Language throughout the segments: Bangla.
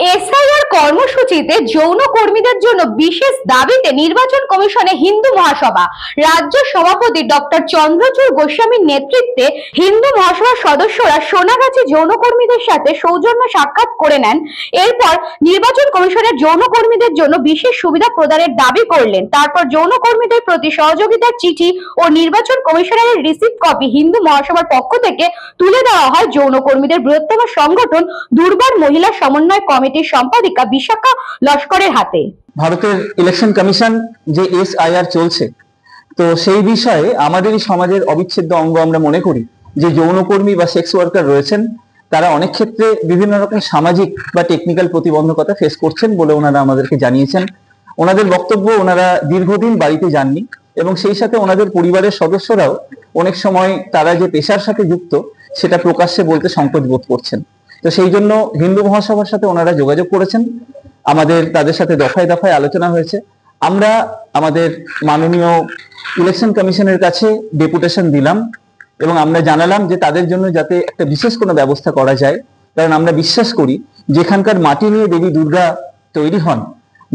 এসআইআর কর্মসূচিতে যৌন কর্মীদের জন্য বিশেষ দাবিতে নির্বাচন কমিশনে হিন্দু মহাসভা রাজ্য সভাপতি ডক্টর চন্দ্রচূড় গোস্বামীর নেতৃত্বে হিন্দু মহাসভার সদস্যরা সোনাগাছি যৌন কর্মীদের সাথে সৌজন্য সাক্ষাৎ করে নেন। এরপর নির্বাচন কমিশনের যৌন কর্মীদের জন্য বিশেষ সুবিধা প্রদানের দাবি করলেন। তারপর যৌন কর্মীদের প্রতি সহযোগিতার চিঠি ও নির্বাচন কমিশনের রিসিপ্ট কপি হিন্দু মহাসভার পক্ষ থেকে তুলে দেওয়া হয় যৌন কর্মীদের বৃহত্তম সংগঠন দুর্বার মহিলা সমন্বয় কমিটির সম্পাদিকা বিশাখা লস্করের হাতে। ভারতের ইলেকশন কমিশন যে এসআইআর চলছে, তো সেই বিষয়ে আমাদেরই সমাজের অবিচ্ছেদ্য অঙ্গ আমরা মনে করি যে যৌনকর্মী বা সেক্স ওয়ার্কার রয়েছেন, তারা অনেক ক্ষেত্রে বিভিন্ন রকম সামাজিক বা টেকনিক্যাল প্রতিবন্ধকতা ফেস করছেন বলে ওনারা আমাদেরকে জানিয়েছেন। ওনাদের বক্তব্য, ওনারা দীর্ঘদিন বাড়িতে যাননি এবং সেই সাথে ওনাদের পরিবারের সদস্যরাও অনেক সময় তারা যে পেশার সাথে যুক্ত সেটা প্রকাশ্যে বলতে সংকোচ বোধ করছেন। তো সেই জন্য হিন্দু মহাসভার সাথে ওনারা যোগাযোগ করেছেন, তাদের সাথে দফায় দফায় আলোচনা হয়েছে। আমরা আমাদের মাননীয় ইলেকশন কমিশনের কাছে ডেপুটেশন দিলাম এবং আমরা জানালাম যে তাদের জন্য যাতে একটা বিশেষ কোনো ব্যবস্থা করা যায়, কারণ আমরা বিশ্বাস করি যেখানকার মাটি নিয়ে দেবী দুর্গা তৈরি হন,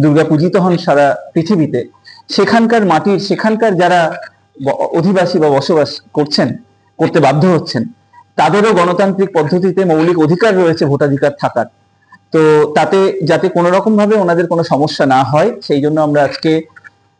দুর্গা পূজিত হন সারা পৃথিবীতে, সেখানকার মাটির, সেখানকার যারা অধিবাসী বা বসবাস করতে বাধ্য হচ্ছেন, তাদেরও গণতান্ত্রিক পদ্ধতিতে মৌলিক অধিকার রয়েছে ভোটাধিকার থাকার। তো তাতে যাতে কোনো রকম ভাবে ওনাদের কোনো সমস্যা না হয়, সেই জন্য আমরা আজকে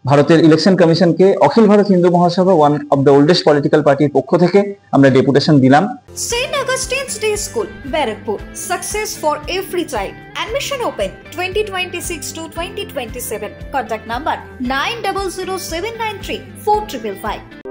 ভারতের ইলেকশন কমিশনকে অখিল Bharat Hindu Mahasabha, one of the oldest political পার্টির পক্ষ থেকে আমরা ডেপুটেশন দিলাম। St. Augustine's Day School, Barakpur. Success for every child. Admission open 2026 to 2027. Contact number 900793 4555.